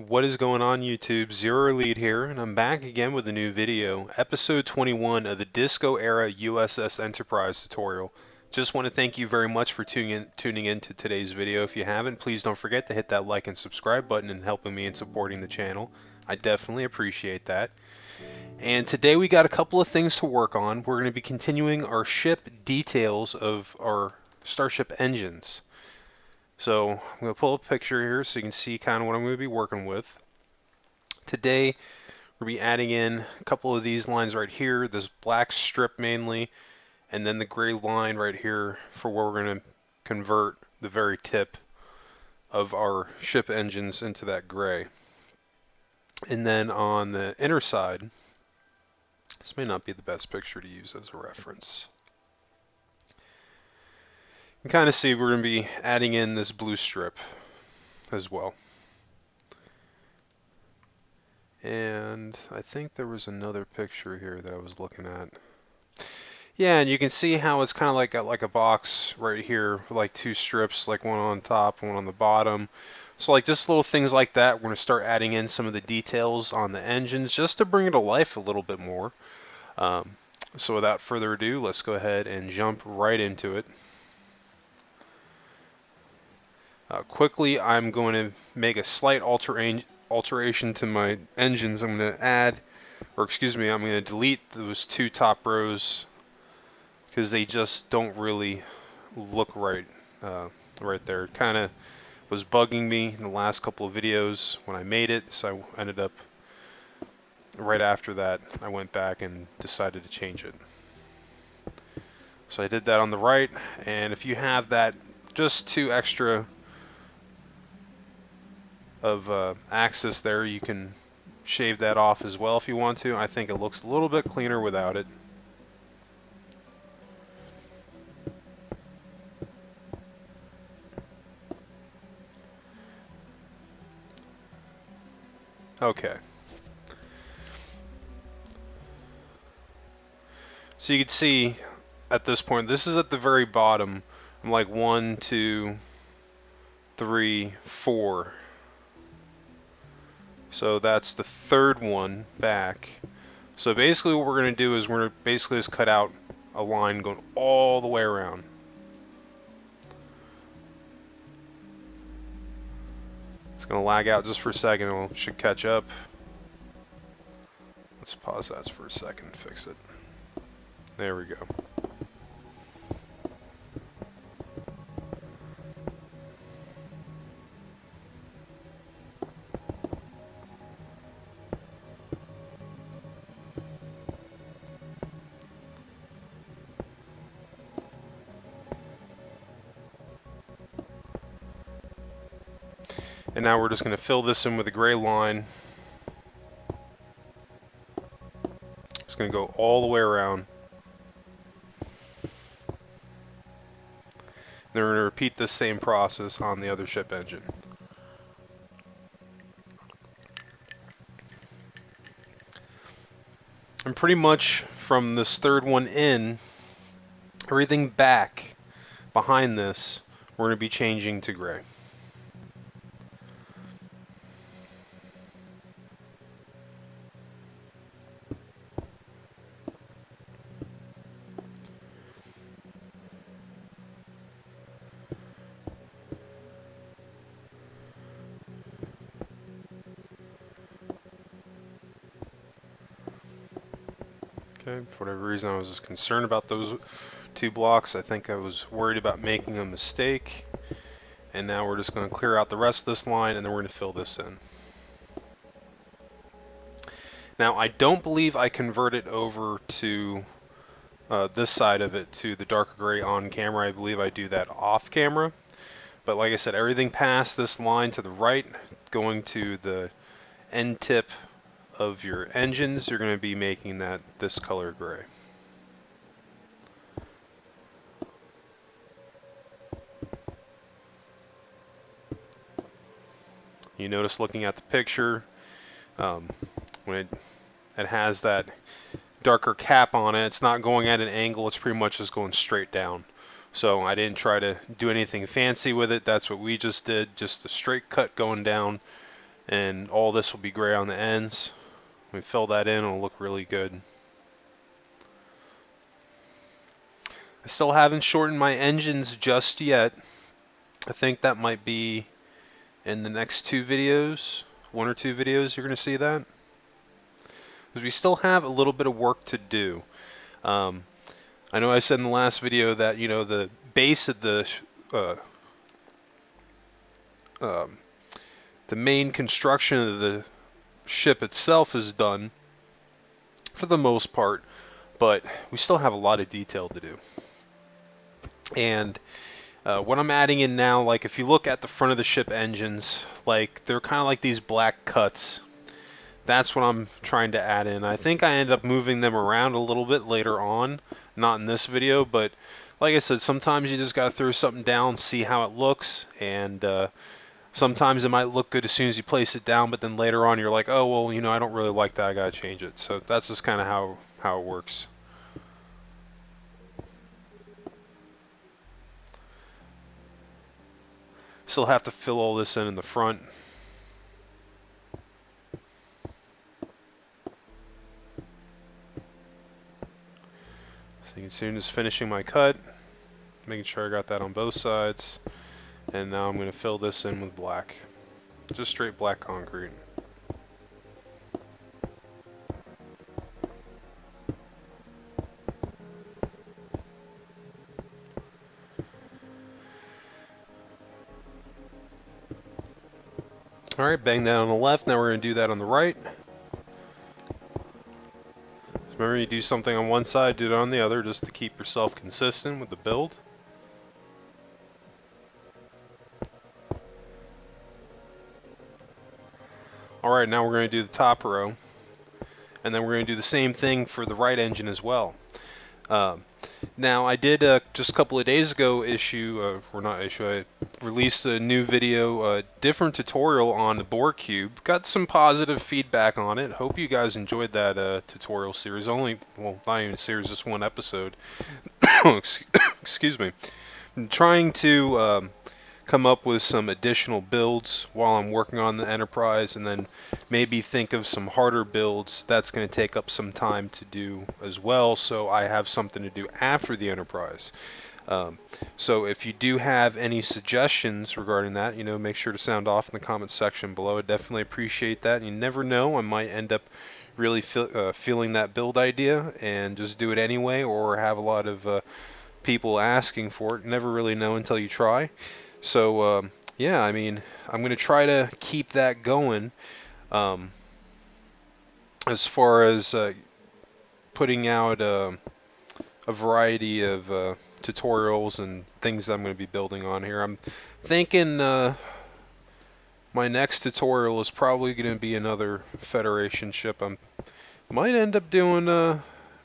What is going on, YouTube? Zero Lead here, and I'm back again with a new video, episode 21 of the Disco Era U.S.S. Enterprise tutorial. Just want to thank you very much for tuning in to today's video. If you haven't, please don't forget to hit that like and subscribe button and helping me in supporting the channel. I definitely appreciate that. And today we got a couple of things to work on. We're going to be continuing our ship details of our Starship engines. So I'm going to pull up a picture here so you can see kind of what I'm going to be working with. Today, we'll be adding in a couple of these lines right here, this black strip mainly, and then the gray line right here for where we're going to convert the very tip of our ship engines into that gray. And then on the inner side, this may not be the best picture to use as a reference. You can kind of see we're going to be adding in this blue strip as well. And I think there was another picture here that I was looking at. Yeah, and you can see how it's kind of like got like a box right here with like two strips, like one on top, one on the bottom. So like just little things like that, we're going to start adding in some of the details on the engines just to bring it to life a little bit more. So without further ado, let's go ahead and jump right into it. Quickly, I'm going to make a slight alteration to my engines. I'm going to add, or excuse me, I'm going to delete those two top rows because they just don't really look right right there. It kind of was bugging me in the last couple of videos when I made it, so I ended up right after that I went back and decided to change it. So I did that on the right, and if you have that just two extra of axis there, you can shave that off as well if you want to. I think it looks a little bit cleaner without it. Okay. So you can see at this point, this is at the very bottom. I'm like 1, 2, 3, 4. So that's the third one back. So basically what we're going to do is we're going to basically just cut out a line going all the way around. It's going to lag out just for a second and it should catch up. Let's pause that for a second and fix it. There we go. And now we're just going to fill this in with a gray line. It's going to go all the way around. Then we're going to repeat this same process on the other ship engine. And pretty much from this third one in, everything back behind this, we're going to be changing to gray. Okay, for whatever reason I was just concerned about those two blocks. I think I was worried about making a mistake. And now we're just going to clear out the rest of this line and then we're going to fill this in. Now I don't believe I converted over to this side of it to the darker gray on camera. I believe I do that off camera. But like I said, everything past this line to the right, going to the end tip of your engines, you're going to be making that this color gray. You notice looking at the picture, when it has that darker cap on it, it's not going at an angle, it's pretty much just going straight down. So I didn't try to do anything fancy with it. That's what we just did, just a straight cut going down. and all this will be gray on the ends. We fill that in, it'll look really good. I still haven't shortened my engines just yet. I think that might be in the next 2 videos, 1 or 2 videos you're going to see that. Because we still have a little bit of work to do. I know I said in the last video that, you know, the base of the main construction of the ship itself is done for the most part, but we still have a lot of detail to do. And what I'm adding in now, like if you look at the front of the ship engines, like they're kind of like these black cuts. That's what I'm trying to add in. I think I end up moving them around a little bit later on, not in this video, but like I said, sometimes you just gotta throw something down, see how it looks, and sometimes it might look good as soon as you place it down, but then later on you're like, oh well, you know, I don't really like that, I gotta change it. So that's just kind of how it works. Still have to fill all this in the front. So you can see I'm just finishing my cut, making sure I got that on both sides, and now I'm going to fill this in with black. Just straight black concrete. Alright, bang that on the left, now we're going to do that on the right. Remember, you do something on one side, do it on the other, just to keep yourself consistent with the build. Alright, now we're going to do the top row, and then we're going to do the same thing for the right engine as well. Now, I did just a couple of days ago I released a new video, different tutorial on the bore cube. Got some positive feedback on it. Hope you guys enjoyed that tutorial series. Well, not even a series, just one episode. Excuse me. I'm trying to come up with some additional builds while I'm working on the Enterprise, and then maybe think of some harder builds. That's going to take up some time to do as well, so I have something to do after the Enterprise. So if you do have any suggestions regarding that, you know, make sure to sound off in the comments section below. I definitely appreciate that. You never know, I might end up really feeling that build idea and just do it anyway, or have a lot of people asking for it. Never really know until you try. So yeah, I mean, I'm going to try to keep that going as far as putting out a variety of tutorials and things I'm going to be building on here. I'm thinking my next tutorial is probably going to be another Federation ship. I might end up doing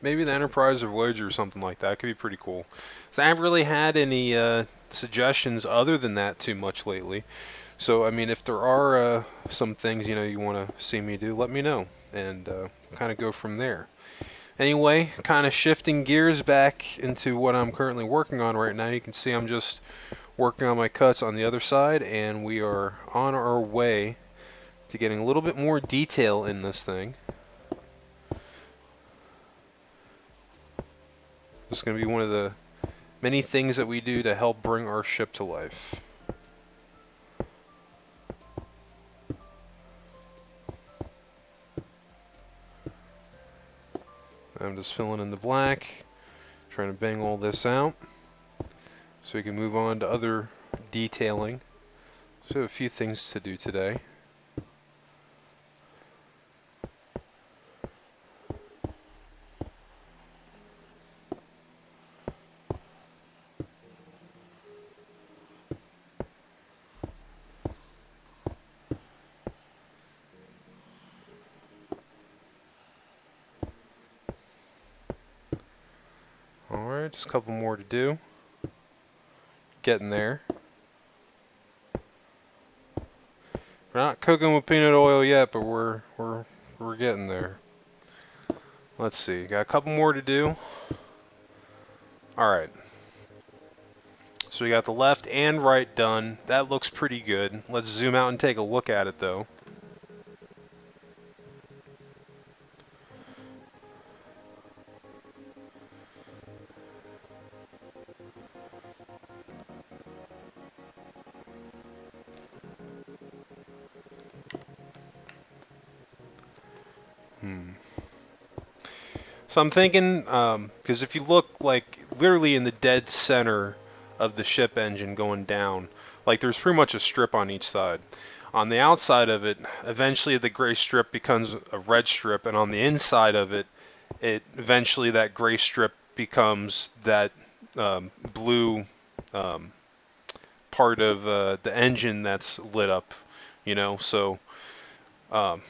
maybe the Enterprise or Voyager or something like that. Could be pretty cool. So I haven't really had any suggestions other than that too much lately. So I mean, if there are some things, you know, you want to see me do, let me know, and kind of go from there. Anyway, kind of shifting gears back into what I'm currently working on right now. You can see I'm just working on my cuts on the other side, and we are on our way to getting a little bit more detail in this thing. This is going to be one of the many things that we do to help bring our ship to life. I'm just filling in the black, trying to bang all this out so we can move on to other detailing. So we have a few things to do today. Alright, just a couple more to do. Getting there. We're not cooking with peanut oil yet, but we're getting there. Let's see, got a couple more to do. Alright. So we got the left and right done. That looks pretty good. Let's zoom out and take a look at it though. Hmm. So I'm thinking, because if you look like literally in the dead center of the ship engine going down, like there's pretty much a strip on each side. On the outside of it, eventually the gray strip becomes a red strip, and on the inside of it, eventually that gray strip becomes that blue um, part of the engine that's lit up. So um,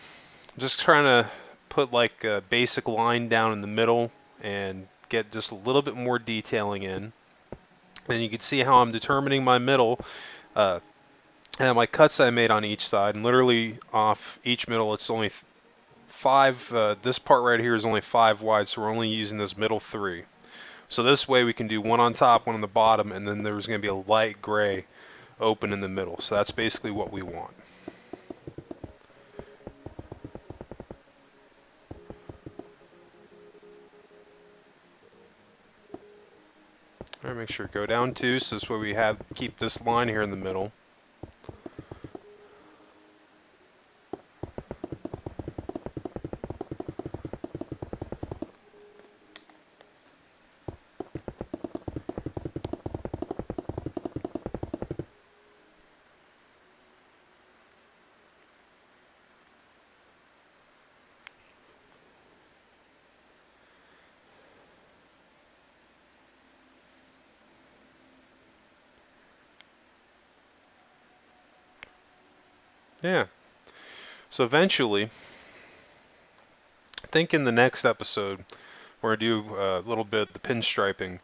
just trying to put like a basic line down in the middle and get just a little bit more detailing in. And you can see how I'm determining my middle uh, and my cuts I made on each side. And literally off each middle, it's only five. This part right here is only 5 wide, so we're only using this middle 3. So this way we can do one on top, one on the bottom, and then there's going to be a light gray open in the middle. So that's basically what we want. All right, make sure to go down 2, so this way we keep this line here in the middle. Yeah. So eventually, I think in the next episode, we're going to do a little bit of the pinstriping.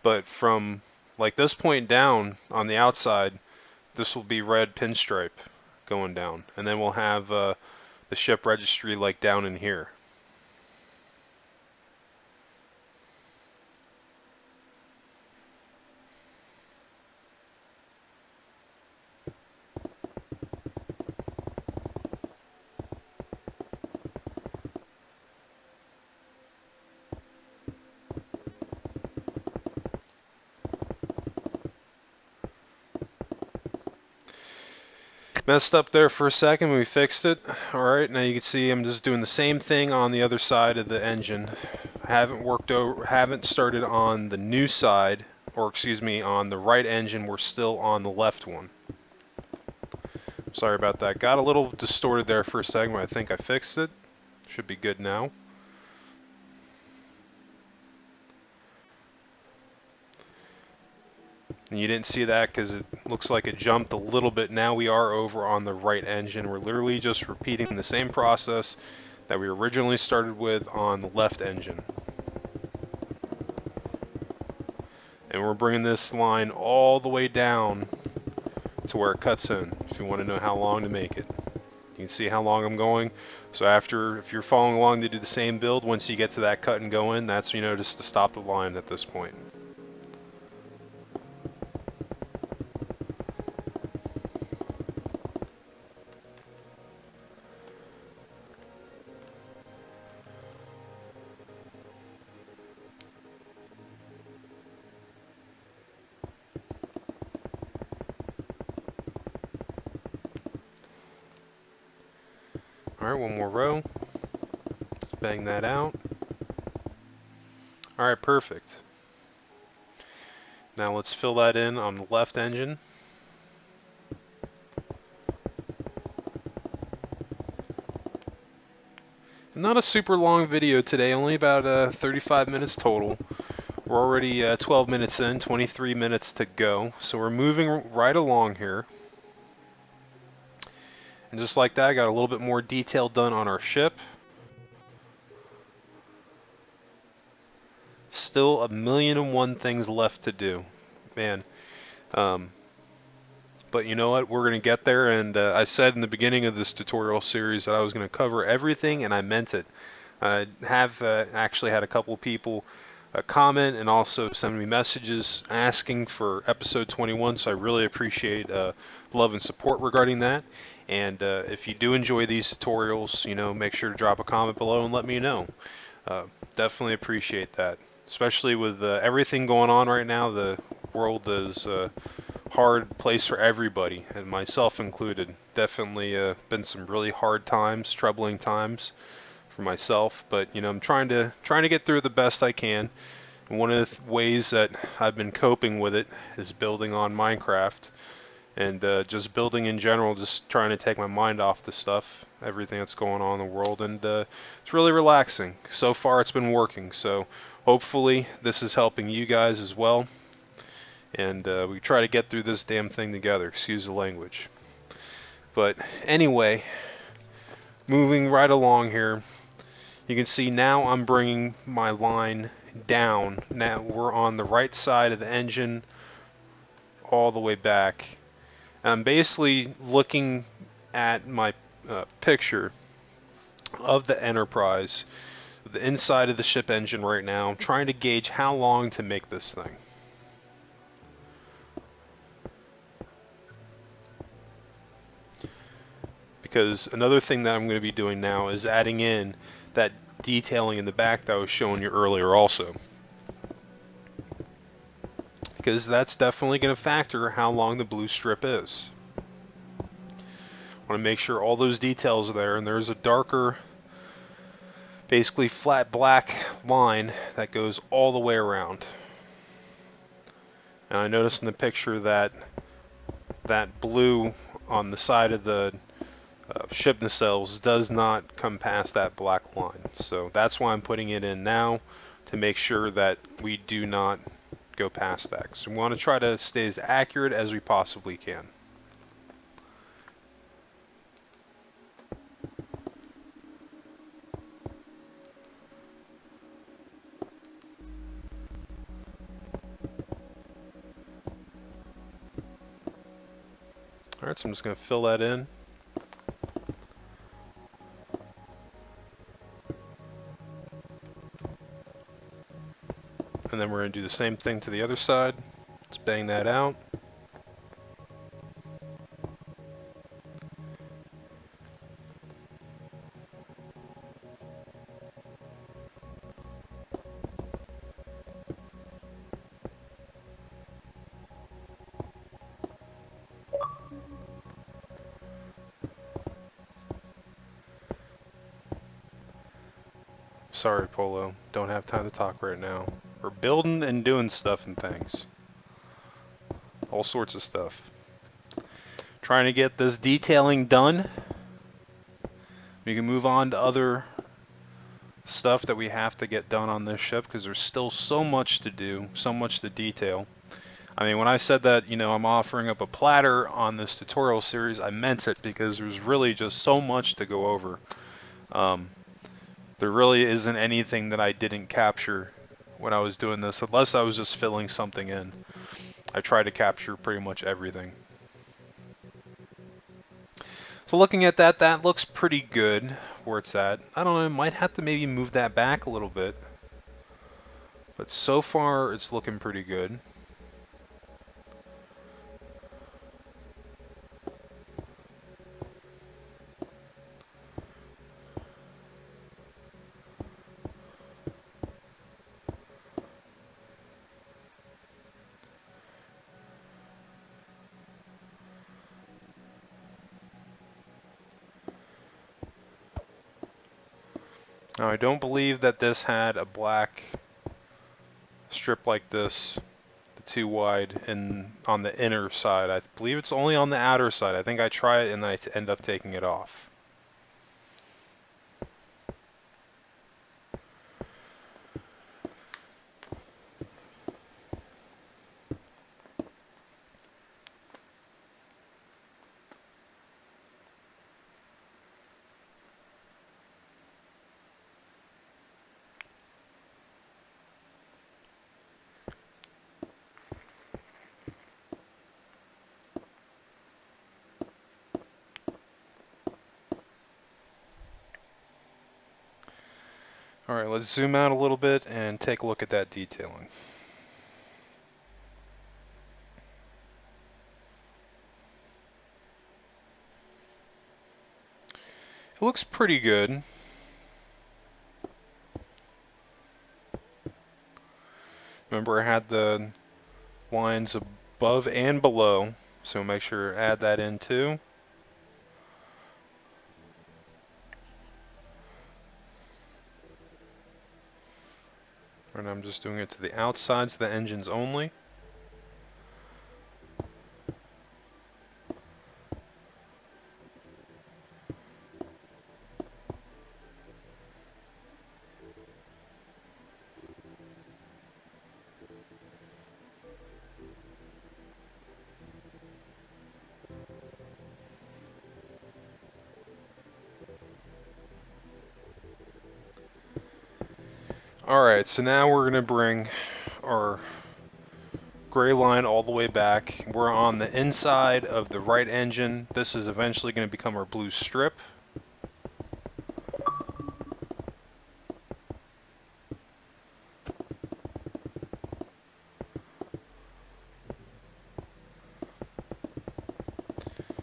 But from like this point down on the outside, this will be red pinstripe going down. And then we'll have the ship registry like down in here. Messed up there for a second, we fixed it. Alright, now you can see I'm just doing the same thing on the other side of the engine. Haven't started on the new side, or excuse me, on the right engine. We're still on the left one. Sorry about that. Got a little distorted there for a second, but I think I fixed it. Should be good now. And you didn't see that because it looks like it jumped a little bit. Now we are over on the right engine. We're literally just repeating the same process that we originally started with on the left engine. And we're bringing this line all the way down to where it cuts in, if you want to know how long to make it. You can see how long I'm going. So if you're following along to do the same build, once you get to that cut and go in, that's, just to stop the line at this point. Alright, one more row. Bang that out. Alright, perfect. Now let's fill that in on the left engine. Not a super long video today, only about 35 minutes total. We're already 12 minutes in, 23 minutes to go. So we're moving right along here. And just like that, I got a little bit more detail done on our ship. Still 1,000,001 things left to do. Man. But you know what? We're going to get there. And I said in the beginning of this tutorial series that I was going to cover everything, and I meant it. I have actually had a couple people comment and also send me messages asking for episode 21, so I really appreciate love and support regarding that. And if you do enjoy these tutorials, make sure to drop a comment below and let me know. Definitely appreciate that, especially with everything going on right now. The world is a hard place for everybody, and myself included. Definitely been some really hard times, troubling times for myself. But you know, I'm trying to get through the best I can. And one of the ways that I've been coping with it is building on Minecraft and just building in general, just trying to take my mind off the stuff, everything that's going on in the world, and it's really relaxing. So far, it's been working. So hopefully, this is helping you guys as well. And we try to get through this damn thing together. Excuse the language. But anyway, moving right along here, you can see now I'm bringing my line down. Now we're on the right side of the engine all the way back. I'm basically looking at my picture of the Enterprise, the inside of the ship engine right now. I'm trying to gauge how long to make this thing. Because another thing that I'm going to be doing now is adding in that detailing in the back that I was showing you earlier also. Because that's definitely going to factor how long the blue strip is. I want to make sure all those details are there, and there's a darker, basically flat black line that goes all the way around. And I noticed in the picture that that blue on the side of the ship nacelles does not come past that black line. So that's why I'm putting it in now, to make sure that we do not go past that. So we want to try to stay as accurate as we possibly can. Alright, so I'm just going to fill that in. And then we're going to do the same thing to the other side. Let's bang that out. Sorry, Polo. Don't have time to talk right now. We're building and doing stuff and things. All sorts of stuff. Trying to get this detailing done. We can move on to other stuff that we have to get done on this ship, because there's still so much to do, so much to detail. I mean, when I said that, you know, I'm offering up a platter on this tutorial series, I meant it, because there's really just so much to go over. There really isn't anything that I didn't capture when I was doing this, unless I was just filling something in. I tried to capture pretty much everything. So looking at that, that looks pretty good where it's at. I don't know, I might have to maybe move that back a little bit. But so far, it's looking pretty good. Now, I don't believe that this had a black strip like this, the too wide, and on the inner side. I believe it's only on the outer side. I think I try it and I end up taking it off. Alright, let's zoom out a little bit and take a look at that detailing. It looks pretty good. Remember, I had the lines above and below, so make sure to add that in too. I'm just doing it to the outsides of the engines only. Alright, so now we're going to bring our gray line all the way back. We're on the inside of the right engine. This is eventually going to become our blue strip.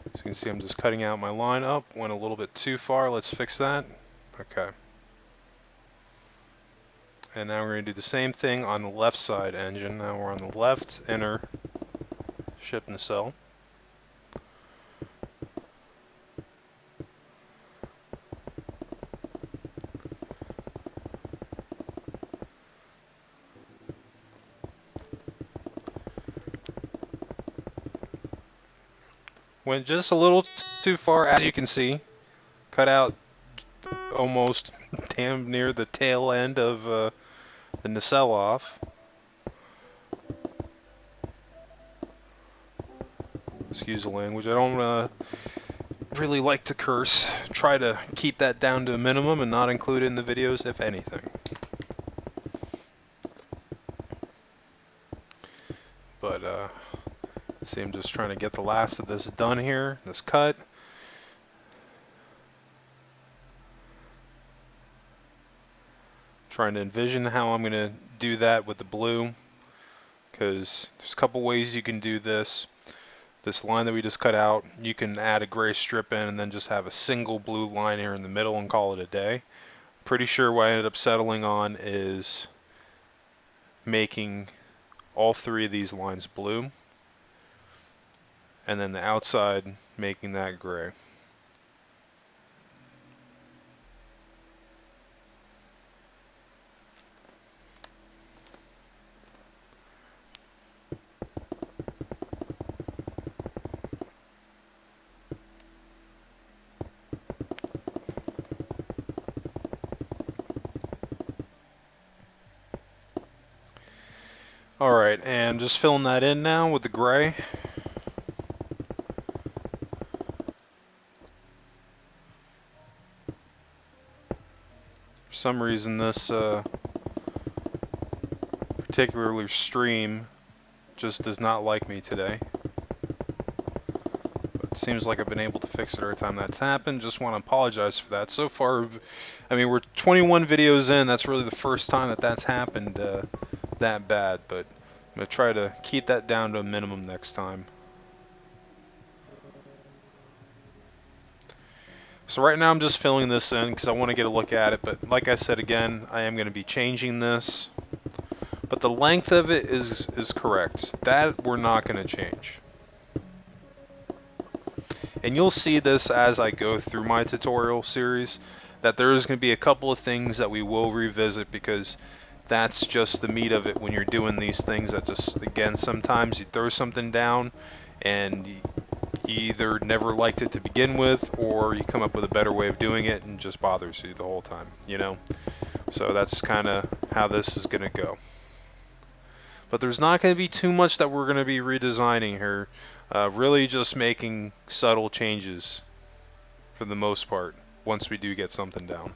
So you can see I'm just cutting out my line up. Went a little bit too far. Let's fix that. Okay. And now we're going to do the same thing on the left side engine. Now we're on the left inner ship nacelle. Went just a little too far, as you can see. Cut out almost damn near the tail end of the nacelle off. Excuse the language. I don't really like to curse. Try to keep that down to a minimum and not include it in the videos, if anything. But, see, I'm just trying to get the last of this done here, this cut. Trying to envision how I'm going to do that with the blue, because there's a couple ways you can do this. This line that we just cut out, you can add a gray strip in and then just have a single blue line here in the middle and call it a day. Pretty sure what I ended up settling on is making all three of these lines blue, and then the outside making that gray. Alright, and just filling that in now with the gray. For some reason this particular stream just does not like me today. But it seems like I've been able to fix it every time that's happened. Just want to apologize for that. So far, I mean, we're 21 videos in. That's really the first time that that's happened that bad, but I'm going to try to keep that down to a minimum next time. So right now I'm just filling this in because I want to get a look at it, but like I said again, I am going to be changing this. But the length of it is correct. That we're not going to change. And you'll see this as I go through my tutorial series, that there is going to be a couple of things that we will revisit, because that's just the meat of it when you're doing these things. That just, again, sometimes you throw something down and you either never liked it to begin with, or you come up with a better way of doing it and it just bothers you the whole time, you know? So that's kind of how this is going to go. But there's not going to be too much that we're going to be redesigning here. Really just making subtle changes for the most part once we do get something down.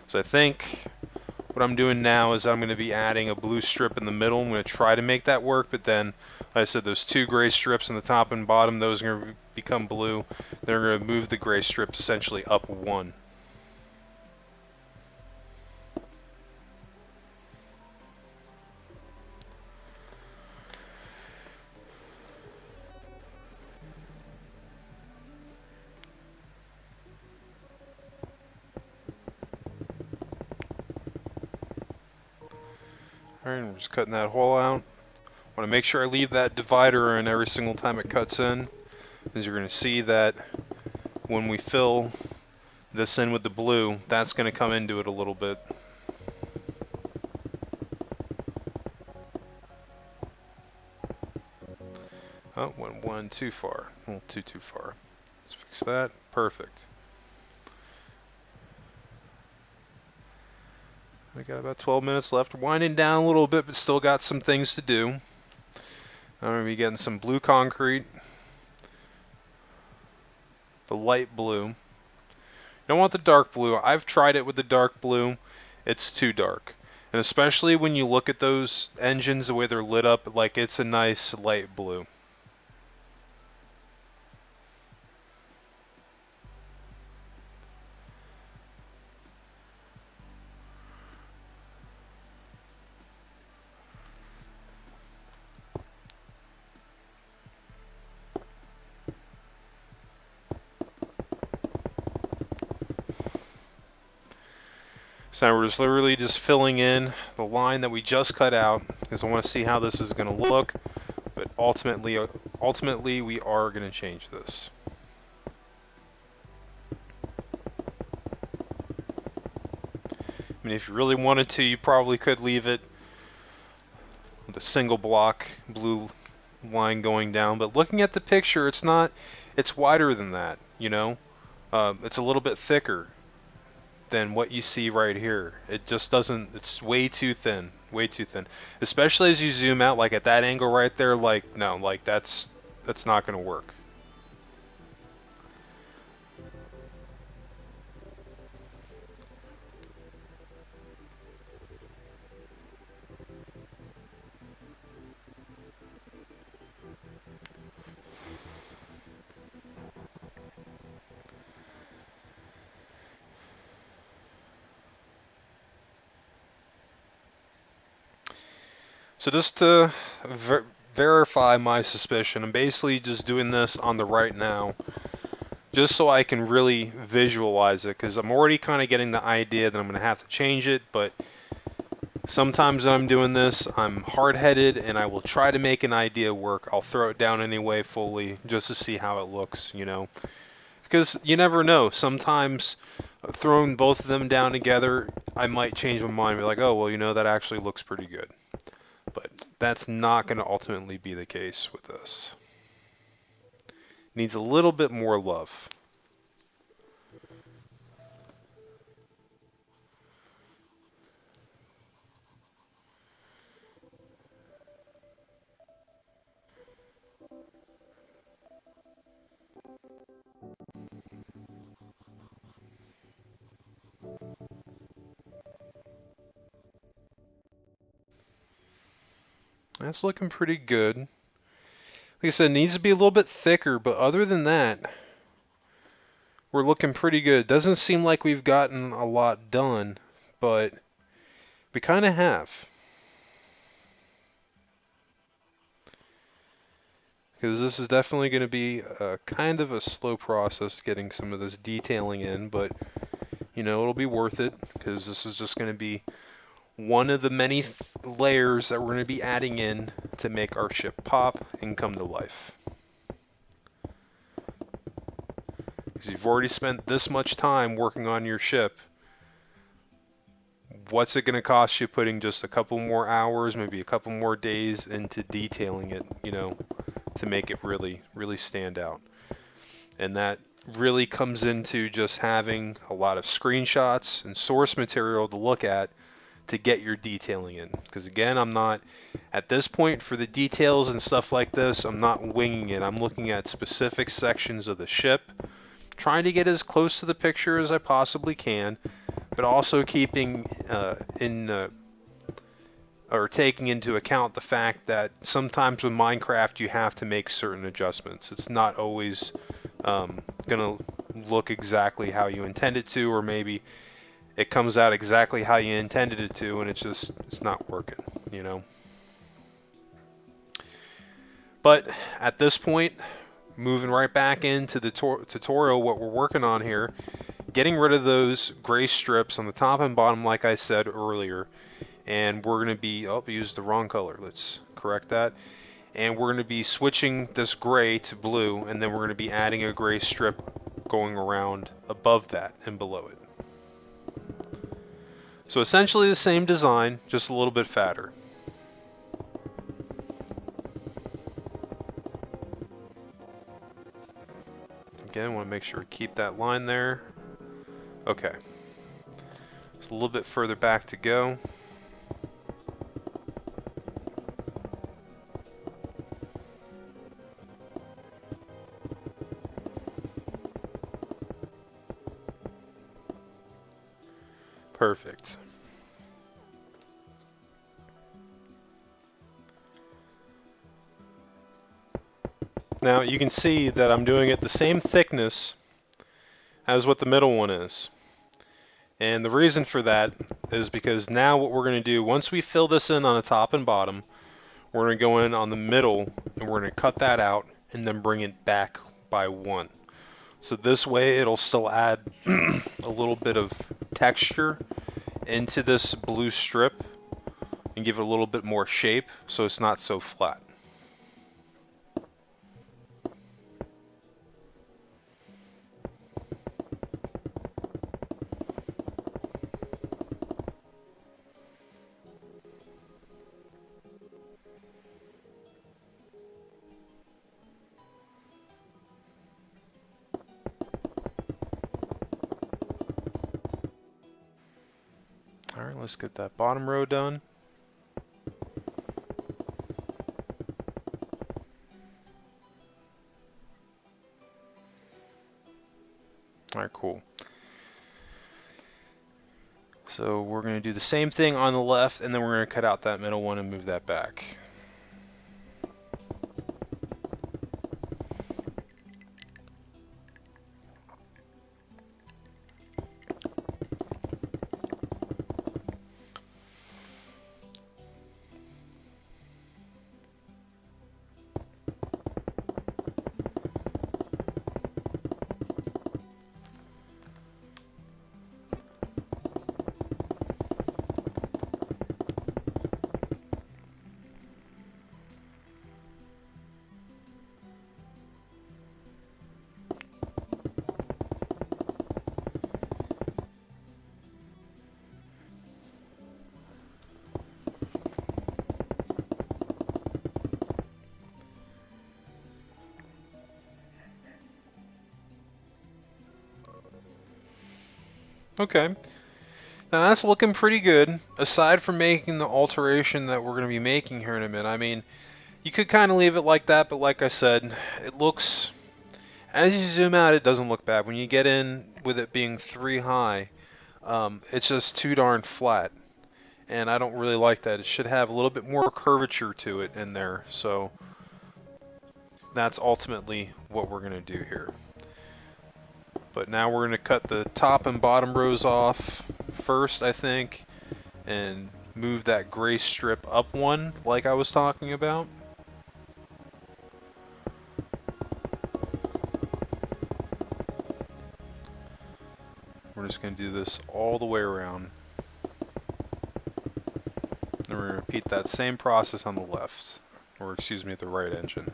So I think what I'm doing now is I'm going to be adding a blue strip in the middle. I'm going to try to make that work, but then, like I said, those two gray strips on the top and bottom, those are going to become blue. They're going to move the gray strips essentially up one. Alright, we're just cutting that hole out. I want to make sure I leave that divider in every single time it cuts in, as you're going to see that when we fill this in with the blue, that's going to come into it a little bit. Oh, went one too far. A little too far. Let's fix that. Perfect. We got about 12 minutes left. Winding down a little bit, but still got some things to do. I'm going to be getting some blue concrete. The light blue. You don't want the dark blue. I've tried it with the dark blue. It's too dark. And especially when you look at those engines, the way they're lit up, like it's a nice light blue. So now we're just literally just filling in the line that we just cut out because I want to see how this is going to look. But ultimately, we are going to change this. I mean, if you really wanted to, you probably could leave it with a single block blue line going down. But looking at the picture, it's not. It's wider than that. You know, it's a little bit thicker than what you see right here. It just doesn't, it's way too thin, especially as you zoom out, like at that angle right there, like no, like that's not going to work. So just to verify my suspicion, I'm basically just doing this on the right now, just so I can really visualize it, because I'm already kind of getting the idea that I'm going to have to change it, but sometimes when I'm doing this, I'm hard-headed, and I will try to make an idea work. I'll throw it down anyway fully, just to see how it looks, you know. Because you never know. Sometimes throwing both of them down together, I might change my mind and be like, oh, well, you know, that actually looks pretty good. But that's not going to ultimately be the case with this. Needs a little bit more love. That's looking pretty good. Like I said, it needs to be a little bit thicker, but other than that, we're looking pretty good. Doesn't seem like we've gotten a lot done, but we kind of have. Because this is definitely going to be kind of a slow process getting some of this detailing in, but you know, it'll be worth it because this is just going to be one of the many layers that we're going to be adding in to make our ship pop and come to life. Because you've already spent this much time working on your ship, what's it going to cost you putting just a couple more hours, maybe a couple more days into detailing it, you know, to make it really, really stand out. And that really comes into just having a lot of screenshots and source material to look at to get your detailing in. Because again, I'm not, at this point for the details and stuff like this, I'm not winging it. I'm looking at specific sections of the ship, trying to get as close to the picture as I possibly can, but also keeping or taking into account the fact that sometimes with Minecraft you have to make certain adjustments. It's not always going to look exactly how you intend it to, or maybe it comes out exactly how you intended it to, and it's not working, you know. But at this point, moving right back into the tutorial, what we're working on here, getting rid of those gray strips on the top and bottom, like I said earlier, and we're going to be, oh, I used the wrong color, let's correct that, and we're going to be switching this gray to blue, and then we're going to be adding a gray strip going around above that and below it. So essentially the same design, just a little bit fatter. Again, want to make sure we keep that line there. Okay. Just a little bit further back to go. Perfect. Now you can see that I'm doing it the same thickness as what the middle one is. And the reason for that is because now what we're going to do, once we fill this in on the top and bottom, we're going to go in on the middle and we're going to cut that out and then bring it back by 1. So this way it'll still add a little bit of texture into this blue strip and give it a little bit more shape so it's not so flat. Alright, let's get that bottom row done. Alright, cool. So we're going to do the same thing on the left, and then we're going to cut out that middle one and move that back. Okay. Now that's looking pretty good, aside from making the alteration that we're going to be making here in a minute. I mean, you could kind of leave it like that, but like I said, it looks, as you zoom out, it doesn't look bad. When you get in with it being 3 high, it's just too darn flat. And I don't really like that. It should have a little bit more curvature to it in there. So that's ultimately what we're going to do here. But now we're going to cut the top and bottom rows off first, I think, and move that gray strip up 1 like I was talking about. We're just going to do this all the way around. And we're going to repeat that same process on the left, or excuse me, the right engine.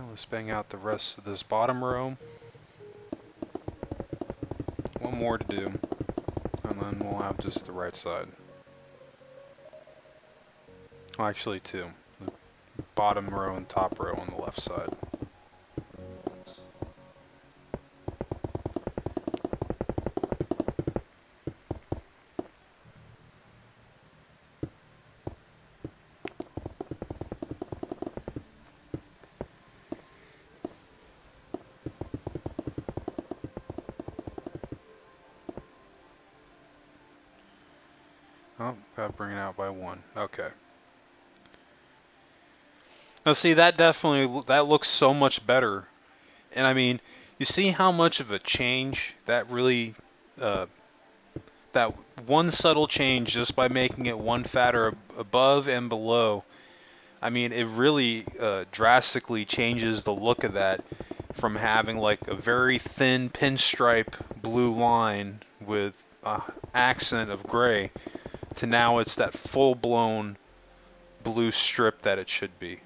Let's bang out the rest of this bottom row. One more to do, and then we'll have just the right side. Well, actually 2. The bottom row and top row on the left side. Oh, gotta bring it out by 1. Okay. Now see, that definitely, that looks so much better. And I mean, you see how much of a change that really, uh, that one subtle change just by making it one fatter above and below. I mean, it really drastically changes the look of that from having like a very thin pinstripe blue line with an accent of gray to now it's that full-blown blue strip that it should be.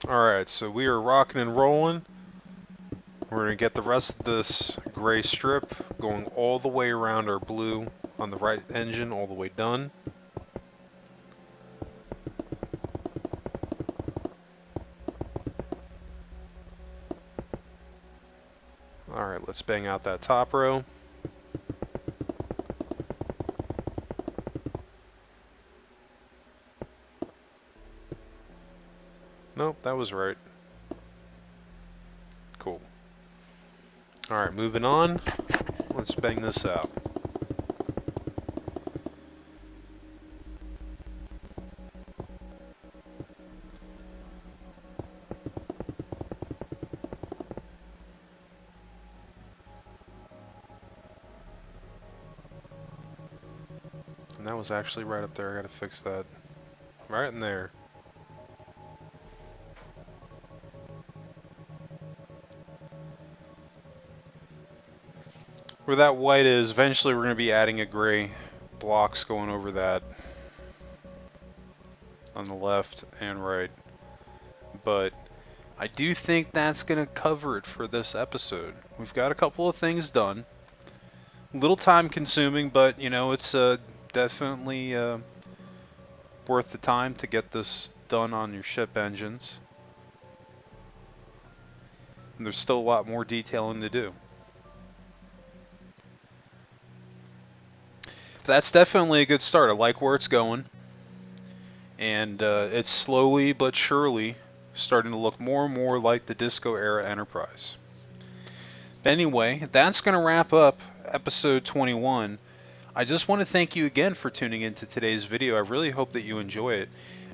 Alright, so we are rocking and rolling. We're going to get the rest of this gray strip going all the way around our blue on the right engine, all the way done. Alright, let's bang out that top row. Nope, that was right. Cool. Alright, moving on. Let's bang this out. And that was actually right up there. I gotta fix that. Right in there. Where that white is, eventually we're going to be adding a gray blocks going over that on the left and right. But I do think that's going to cover it for this episode. We've got a couple of things done. A little time consuming, but you know, it's definitely worth the time to get this done on your ship engines. And there's still a lot more detailing to do. That's definitely a good start. I like where it's going. And it's slowly but surely starting to look more and more like the Disco Era Enterprise. Anyway, that's going to wrap up episode 21. I just want to thank you again for tuning into today's video. I really hope that you enjoy it.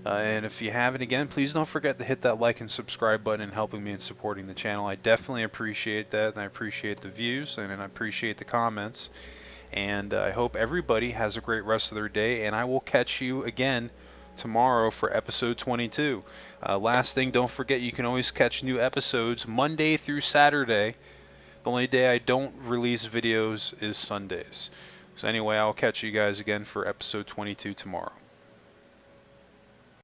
And if you haven't again, please don't forget to hit that like and subscribe button and helping me in supporting the channel. I definitely appreciate that, and I appreciate the views, and I appreciate the comments. And I hope everybody has a great rest of their day, and I will catch you again tomorrow for episode 22. Last thing, don't forget you can always catch new episodes Monday through Saturday. The only day I don't release videos is Sundays. So anyway, I'll catch you guys again for episode 22 tomorrow.